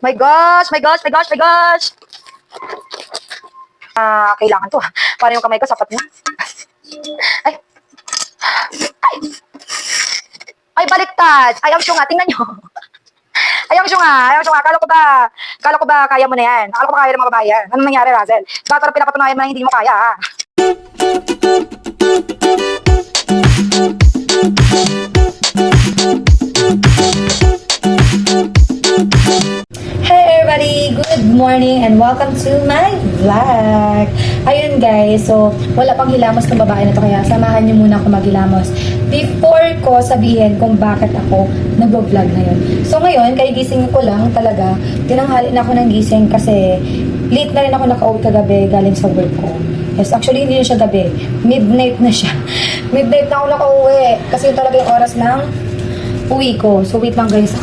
My gosh, my gosh, my gosh, my gosh. Kailangan to. Para yung kamay ko sapat na. Ay. Ay. Ay, baliktad. Ayaw siya nga. Tingnan nyo. Ayaw siya nga. Ayaw siya nga. Kala ko ba kaya mo na yan? Akala ko ba kaya ng mga babae yan? Anong nangyari, Razel? Bakit pinapatunayan mo na hindi mo kaya, ha? Hey everybody! Good morning and welcome to my vlog! Ayun guys, so wala pang hilamos ng babae na to kaya samahan niyo muna ako maghilamos before ko sabihin kung bakit ako nag-vlog na yun. So ngayon, kaigising ko lang talaga. Tinanghali na ako ng gising kasi late na rin ako nakauwi kagabi galing sa work ko. Yes, actually hindi na siya gabi. Midnight na siya. Midnight na ako nakauwi kasi yun talaga yung oras ng uwi ko. So wait lang guys.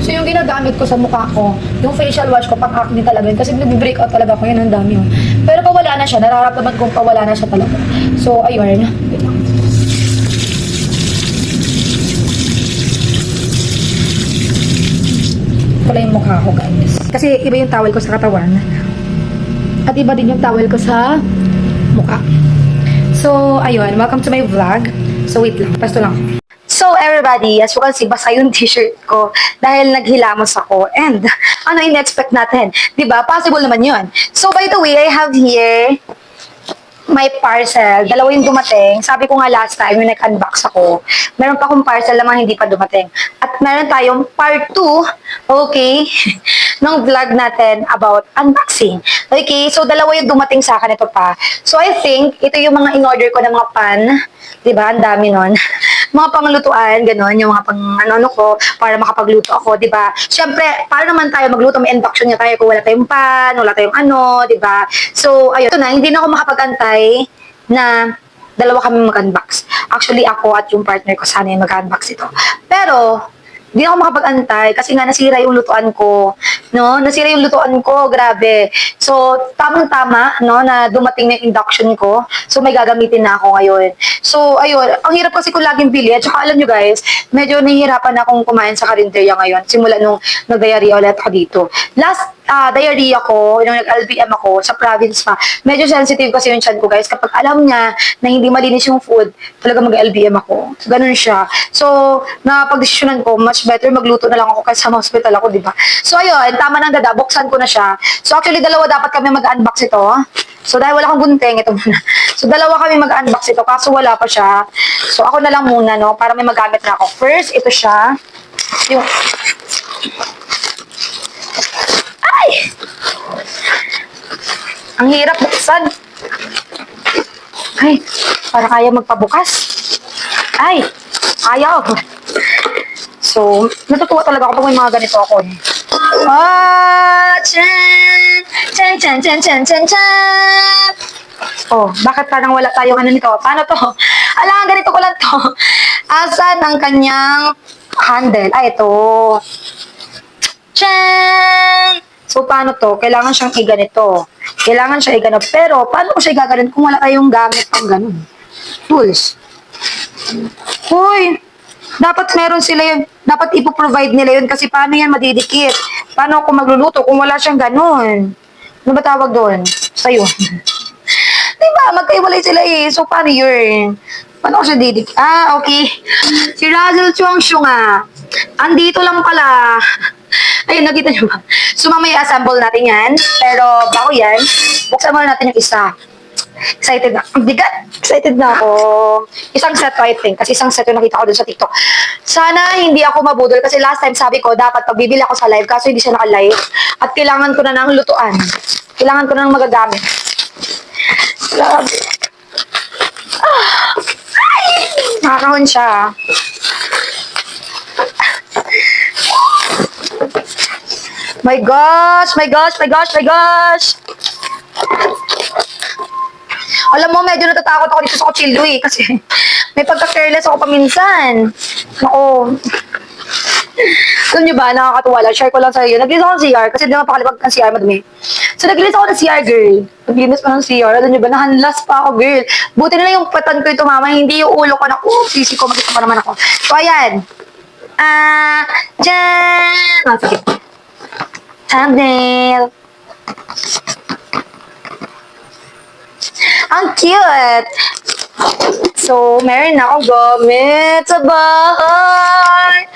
So yung ginagamit ko sa mukha ko, yung facial wash ko, pang-acne talaga yun. Kasi nag-breakout talaga ako yun, ang dami yun. Pero pawala na siya, nararamdaman kong pawala na siya talaga. So ayun. Pala yung mukha ko guys. Kasi iba yung towel ko sa katawan. At iba din yung towel ko sa mukha. So ayun, welcome to my vlog. So wait lang, pasto lang. So everybody, as you can see, basa yung t-shirt ko dahil naghilamos ako. And ano in-expect natin? Diba? Possible naman yun. So by the way, I have here my parcel. Dalawa yung dumating. Sabi ko nga last time, yung nag-unbox ako, meron pa akong parcel naman hindi pa dumating. At meron tayong part 2, okay, ng vlog natin about unboxing. Okay, so dalawa yung dumating sa akin, ito pa. So I think, ito yung mga in-order ko ng mga pan. Diba? Ang dami nun. Mga panglutuan, gano'n, yung mga pang-ano ko, para makapagluto ako, diba? Siyempre, paano naman tayo magluto? May induction niya tayo kung wala tayong pan, wala tayong ano, diba? So, ayun. Ito na, hindi na ako makapag-antay na dalawa kami mag-unbox. Actually, ako at yung partner ko sana yung mag-unbox ito. Pero, hindi ako makapag-antay kasi nga nasira yung lutuan ko, no? Nasira yung lutuan ko, grabe. So, tamang-tama, no, na dumating na yung induction ko. So, may gagamitin na ako ngayon. So, ayun, ang hirap kasi ko laging bili. At saka alam nyo guys, medyo nahihirapan akong kumain sa karinderya ngayon simula nung nag-diarrhea ulit ako dito. Last diarrhea ko, nung nag-LBM ako sa province pa, medyo sensitive kasi yung tiyan ko guys. Kapag alam niya na hindi malinis yung food, talaga mag-LBM ako. So, ganun siya. So, napag-desisyonan ko, much better magluto na lang ako kaysa sa hospital ako, diba? So, ayun, tama nang dada, buksan ko na siya. So, actually, dalawa dapat kami mag-unbox ito. So, dahil wala akong gunting, ito muna. So, dalawa kami mag-unbox ito, kaso wala pa siya. So, ako na lang muna, no, para may magamit na ako. First, ito siya. Yung... Ay! Ang hirap buksan. Ay, para kaya magpabukas. Ay, ayaw. So, natutuwa talaga ako pag may mga ganito ako eh. Ah, chan! Chan, chan, chan, chan, chan, chan! Oh, bakit parang wala tayong ano nito? Paano to? Alam, ganito ko lang to. Asan ang kanyang handle? Ay, ito. Chan! So, paano to? Kailangan siyang i-ganito. Kailangan siya i-ganito. Pero, paano ko siya i-ganito kung wala tayong gamit pang ganun? Tools. Hoy! Dapat meron sila yun. Dapat ipoprovide nila yun kasi paano yan madidikit? Paano ako magluluto kung wala siyang ganun? Ano ba tawag doon? Sa'yo. Diba? Magkaiwalay sila eh. So, paano yun? Paano ko siya didikit? Ah, okay. Si Razel Chuang nga. Andito lang pala. Ayun, nakita nyo ba? So, mamaya assemble natin yan. Pero, bago yan, buksan muna natin yung isa. Excited na. Ang bigat. Excited na ako. Isang set I think. Kasi isang set yung nakita ko dun sa TikTok. Sana hindi ako mabudol. Kasi last time sabi ko, dapat pagbibili ako sa live. Kaso hindi siya naka-live. At kailangan ko na ng lutuan. Kailangan ko na ng magagamit. Grabe. Ah. Ay! Nakakahon siya. My gosh! My gosh! My gosh! My gosh! Alam mo, medyo natatakot ako dito sa kutsilyo eh. Kasi may pagka-careless ako paminsan. Ako. Alam niyo ba, nakakatuwa lang. Share ko lang sa iyo. Naglinis ako ng CR kasi di naman pakalipag ng CR madumi. So, naglinis ako ng CR, girl. Naglinis ko ng CR. Alam niyo ba, nahanlas pa ako, girl. Buti na lang yung patan ko ito, mama. Hindi yung ulo ko na, sisi ko, magkita pa naman ako. So, ayan. Dyan! Sige. Thumbnail. Ang cute! So, meron na akong gamit sa bahay.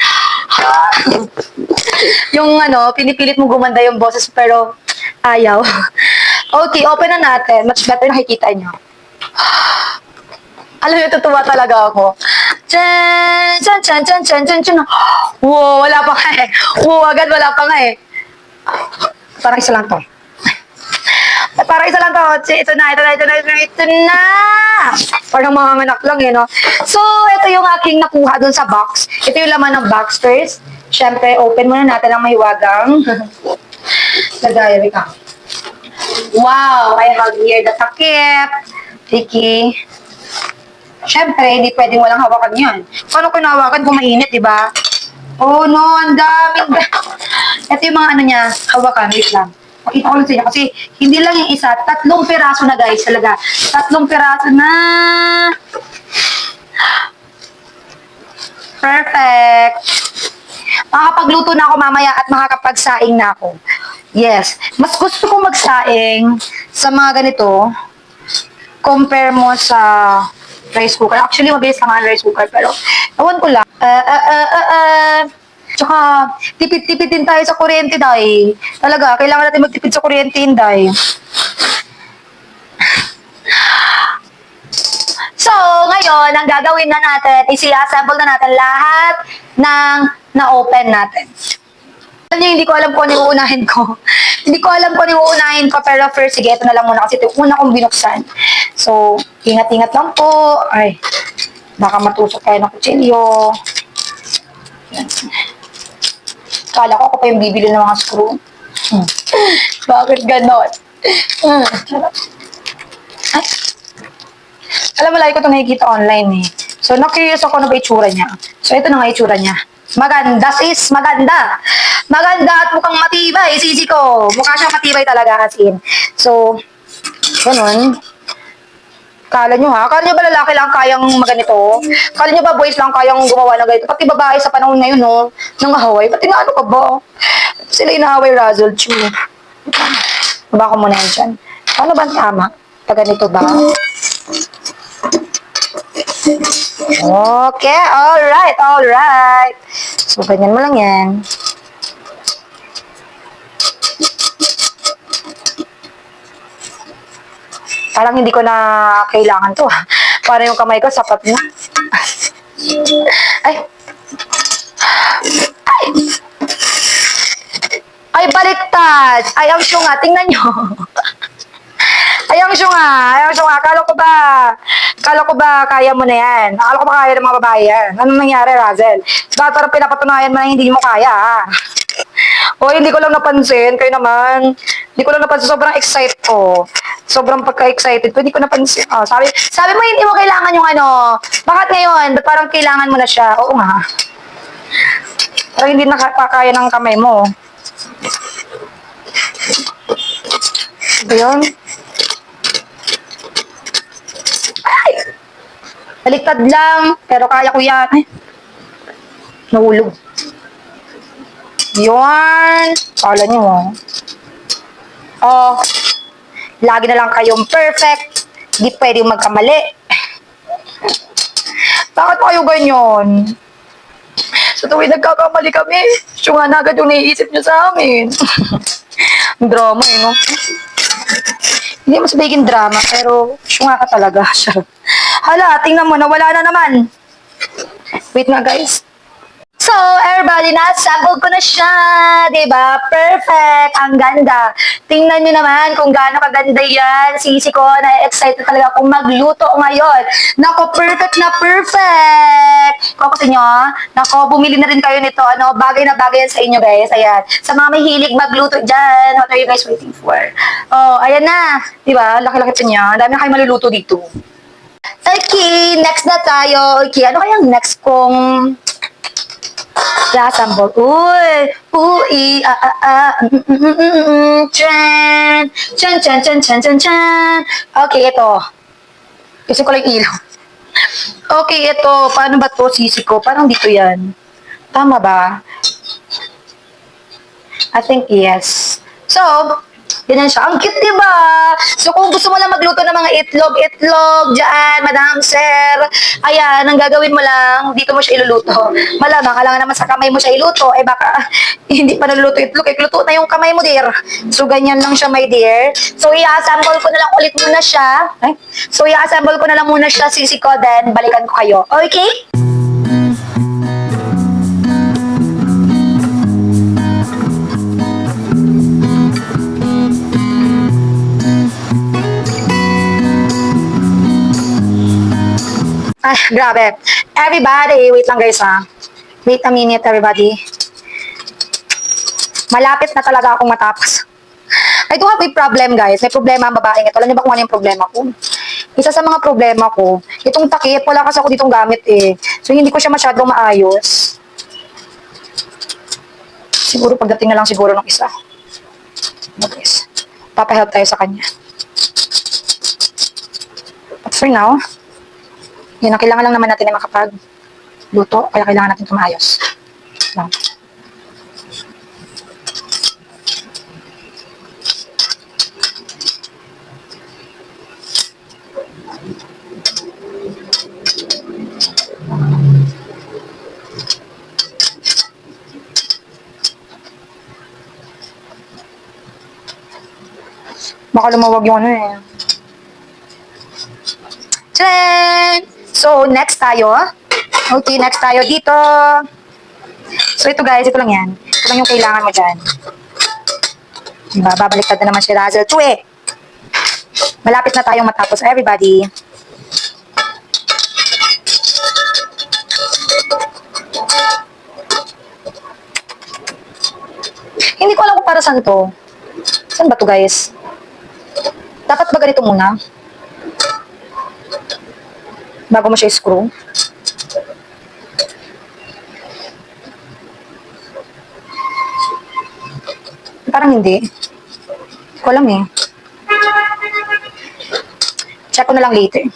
Yung pinipilit mo gumanda yung boses pero ayaw. Okay, open na natin. Much better nakikita nyo. Alam niyo, tutuwa talaga ako. Chan, chan, chan, chan, chan, chan, chan. Wow, wala pa nga eh. Wow, agad wala pa nga eh. Parang isa lang to. Parang isa lang to. Ito na. Parang mga anak lang eh, no? So, ito yung aking nakuha dun sa box. Ito yung laman ng box first. Siyempre, open muna natin ang mahiwagang. Lagay, ka. Wow, I have here the takip. Tiki. Siyempre, hindi pwedeng walang hawakan yun. Paano ko nahawakan kung mainit, di ba? Oh no, ang daming. Ito yung mga niya, hawakan. Wait lang. Pakita ko lang sa inyo kasi hindi lang yung isa, 3 piraso na guys talaga. 3 piraso na. Perfect. Makakapagluto na ako mamaya at makakapagsaing na ako. Yes. Mas gusto ko magsaing sa mga ganito compare mo sa rice cooker. Actually, mabilis lang ang rice cooker pero ewan ko lang. Tsaka, tipid-tipid din tayo sa kuryente, day. Talaga, kailangan natin magtipid sa kuryente, day. So, ngayon, ang gagawin na natin is i-assemble na natin lahat ng na-open natin. Alam niyo, hindi ko alam kung ano yung uunahin ko. Hindi ko alam kung ano yung uunahin ko, pero first, sige, ito na lang muna kasi ito yung una kong binuksan. So, ingat-ingat lang po. Ay, baka matusok kayo ng kutsilyo. Yan. Kala ko ako pa yung bibili ng mga screw. Bakit ganon? Ay. Alam mo, lagi ko ito nakikita online eh. So, na-curious ako ano ba itsura niya. So, ito na nga itsura niya. Maganda sis, maganda. Maganda at mukhang matibay, sisi ko. Mukha siyang matibay talaga kasi. So, ganun. Kala nyo ha? Kala nyo ba lalaki lang kayang maganito? Kala nyo ba boys lang kayang gumawa ng ganito? Pati babae sa panahon ngayon, no? Nangahaway. Pati nga ano ka ba? Sila inahaway Razzle Chew. Baba ko muna yan dyan. Paano ba ang tama? Pag ganito ba? Okay, alright, alright. So, ganyan mo lang yan. Parang hindi ko na kailangan to. Para yung kamay ko, sapat na. Ay. Ay. Ay, baliktad. Ay, ang syunga. Tingnan nyo. Ay, ang syunga. Ay, ang syunga. Kala ko ba kaya mo na yan? Akala ko ba kaya ng mga babae yan? Anong nangyari, Razzle? Bakit parang pinapatunayan mo na hindi mo kaya, ha? O, hindi ko lang napansin. Kayo naman. Hindi ko lang napansin. Sobrang excited ko. Sobrang pagka-excited ko. Hindi ko napansin. Oh, sabi mo hindi mo kailangan yung ano. Bakit ngayon? Ba't parang kailangan mo na siya? Oo nga. Parang hindi nakakaya ng kamay mo. Ba yun? Ay! Baliktad lang. Pero kaya ko yan. Ay. Nahulog. Yun. Kala nyo, oh. Oh. Lagi na lang kayong perfect. Hindi pwedeng magkamali. Bakit kayo ganyan? Sa tuwing nagkakamali kami, siya nga na agad yung naiisip niyo sa amin. Drama eh, no? Hindi mo sabihin drama, pero siya nga ka talaga. Hala, tingnan mo, nawala na naman. Wait nga, guys. So, everybody, na-sample ko na siya, diba? Perfect! Ang ganda. Tingnan nyo naman kung gaano kaganda yan. Sisi ko, na-excited talaga akong magluto ngayon. Nako, perfect na perfect! Kung ako sa inyo, nako, bumili na rin kayo nito. Ano, bagay na bagay yan sa inyo, guys. Ayan. Sa mga may hilig magluto dyan, what are you guys waiting for? Oh, ayan na. Diba? Laki-laki ito niya. Dami na kayo maluluto dito. Okay, next na tayo. Okay, ano kayang next kong I-assemble. Uy! Uy! Chan! Chan, chan, chan, chan, chan, chan. Okay, ito. Kasi ko lang ilaw. Okay, ito. Paano ba to, sisi ko? Parang dito yan. Tama ba? I think yes. So, ganyan siya. Ang cute, diba? So, kung gusto mo lang magluto ng mga itlog dyan, Madam Sir, ayan, ang gagawin mo lang, dito mo siya iluluto. Malamang, kailangan naman sa kamay mo siya iluto, eh baka hindi pa naluluto itlog, eh, luto na yung kamay mo, dear. So, ganyan lang siya, my dear. So, i-assemble ko na lang ulit muna siya. So, i-assemble ko na lang muna siya, sisi ko, then balikan ko kayo. Okay? Ay, grabe. Everybody, wait lang guys ha. Wait a minute everybody. Malapit na talaga akong matapos. I do have a problem guys. May problema ang babaeng ito. Alam niyo ba kung ano yung problema ko? Isa sa mga problema ko, itong takip, wala kasi ako ditong gamit eh. So hindi ko siya masyadong maayos. Siguro pagdating na lang siguro ng isa. Okay. Papahelp tayo sa kanya. But for now, yun, ang kailangan lang naman natin ay makapag-luto, kaya kailangan natin tumayos. Lang. Baka lumawag yung ano eh. Tcharan! So, next tayo. Okay, next tayo dito. So, ito guys, ito lang yan. Ito lang yung kailangan mo dyan. Diba? Babaliktad na naman si Razel. Chue! Malapit na tayong matapos, everybody. Hindi ko alam kung para saan to. Saan ba to guys? Dapat ba ganito muna? Bago mo siya screw. Parang hindi. Hindi ko alam eh. Check ko na lang later.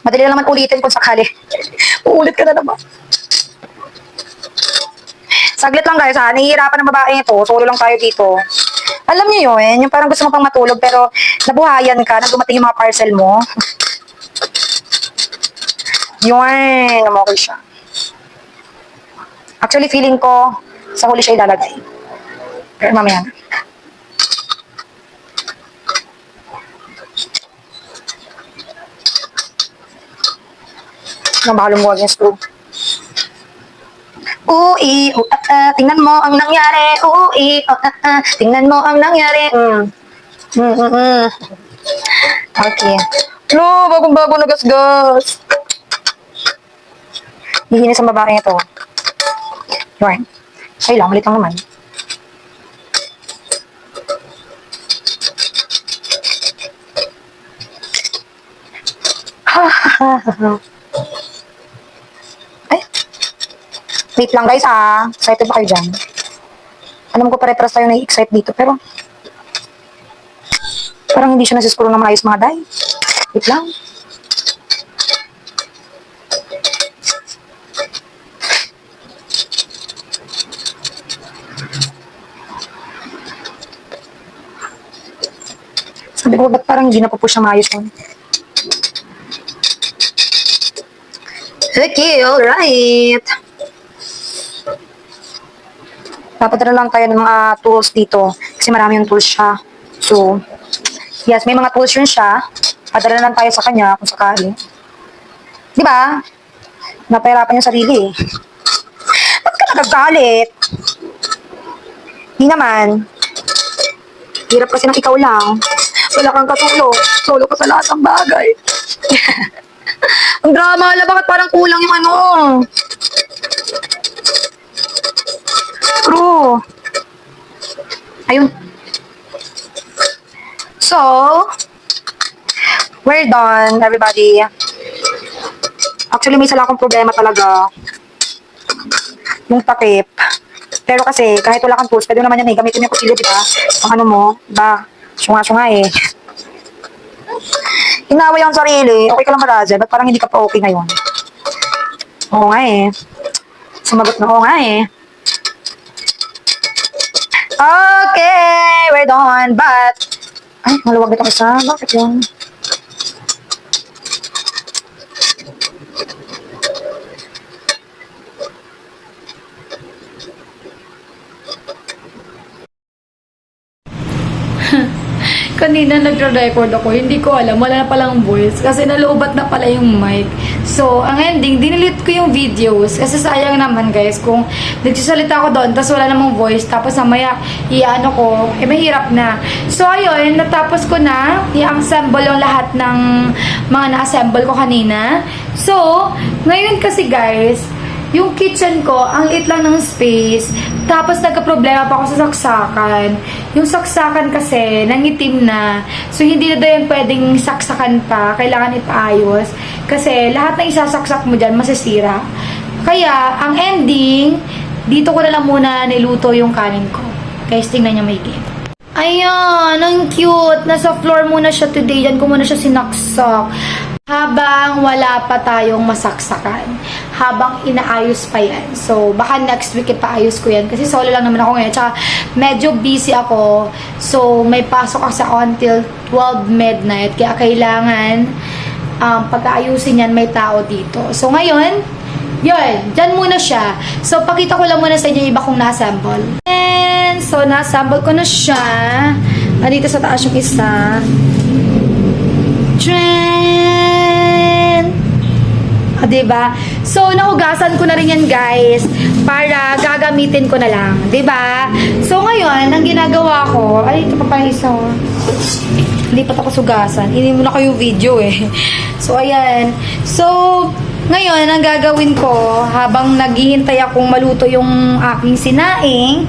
Madali lang naman ulitin kung sakali. Uulit ka na naman. Saglit lang guys ha. Nahihirapan ng babae ito. Solo lang tayo dito. Alam niyo yun, yung parang gusto mo pang matulog pero nabuhayan ka, nang dumating yung mga parcel mo. Yun, okay siya. Actually, feeling ko, sa huli siya ilalagay. Pero mamaya na. Nang baka lumuwag yung screw. Uy, tingnan mo ang nangyari. Uy, tingnan mo ang nangyari. Okay. No, bagong-bago na gasgas. Hihinis ang babae ito. Yun. Ay lang, malit lang naman. Ay. Wait lang guys ha. Excited ba kayo dyan? Alam ko pare-paras tayo na-excite dito pero parang hindi siya nasiskuro na maayos mga day. Wait lang. Sabi ko, ba't parang hindi na po siya maayos yun? Okay, alright. Papadala lang tayo ng mga tools dito. Kasi marami yung tools siya. So, yes, may mga tools yun siya. Padala lang tayo sa kanya kung sakali. Di ba? Napahirapan yung sarili eh. Ba't ka nagagalit? Di naman. Hirap kasi ng ikaw lang. Wala kang katulong. Solo ka sa lahat ng bagay. Ang drama, ala, bakit parang kulang yung ano? Screw. Ayun. So, we're done, everybody. Actually, may isa lang akong problema talaga. yung takip. Pero kasi, kahit wala kang tools, pwede naman yan eh. Gamitin mo yung kutsilyo, di ba? Ang ano mo, ba? Syunga-syunga eh. Inaway ang sarili. Okay ka lang ba, Razel? Ba't parang hindi ka pa okay ngayon? Oo nga eh. Sumagot na oo nga eh. Okay, we're done. But, ay, maluwag itong isa. Bakit yun? Kanina nagre-record ako, hindi ko alam, wala na palang voice kasi naloobat na pala yung mic. So, ang ending, dinilit ko yung videos kasi sayang naman guys kung nagsasalita ako doon tapos wala namang voice tapos mamaya iano ko, eh mahirap na. So, ayun, natapos ko na i-assemble yung lahat ng mga na-assemble ko kanina. So, ngayon kasi guys, yung kitchen ko, ang liit lang ng space. Tapos nagka-problema pa ako sa saksakan. Yung saksakan kasi, nangitim na. So, hindi na daw yan pwedeng saksakan pa. Kailangan ipaayos. Kasi, lahat na isasaksak mo dyan, masisira. Kaya, ang ending, dito ko na lang muna niluto yung kanin ko. Guys, tingnan niya maigi. Ayan, ang cute. Nasa floor muna siya today. Yan ko muna siya sinaksak. Habang wala pa tayong masaksakan. Habang inaayos pa yan. So, baka next week ipaayos ko yan. Kasi solo lang naman ako ngayon. Tsaka, medyo busy ako. So, may pasok ako until 12 midnight. Kaya kailangan pagkaayusin yan, may tao dito. So, ngayon, yun, dyan muna siya. So, pakita ko lang muna sa inyo yung iba kong na-assemble. And, so, na-assemble ko na siya. Andito sa taas yung isa. Diba? So, nahugasan ko na rin yan, guys, para gagamitin ko na lang. Diba? So, ngayon, ang ginagawa ko, ay, ito pa pala isa. Hindi pa ito kasugasan. Hindi mo na kayo video eh. So, ayan. So, ngayon, ang gagawin ko, habang naghihintay akong maluto yung aking sinaing,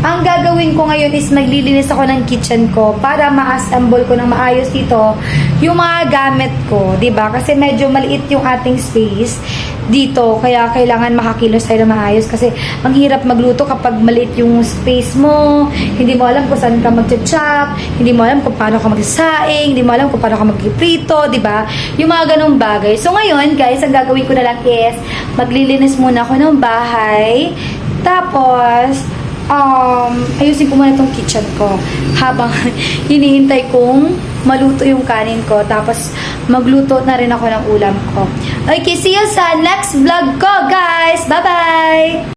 ang gagawin ko ngayon is maglilinis ako ng kitchen ko para ma-assemble ko ng maayos dito yung mga gamit ko, 'di ba? Kasi medyo maliit yung ating space dito, kaya kailangan makakilos tayo na maayos kasi ang hirap magluto kapag maliit yung space mo, hindi mo alam kung saan ka mag-chop, hindi mo alam kung paano ka magsasaing, hindi mo alam kung paano ka magpiprito, 'di ba? Yung mga ganung bagay. So ngayon, guys, ang gagawin ko na lang is maglilinis muna ako ng bahay. Tapos ayusin ko muna itong kitchen ko habang hinihintay kong maluto yung kanin ko, tapos magluto na rin ako ng ulam ko. Okay, see you sa next vlog ko, guys. Bye-bye!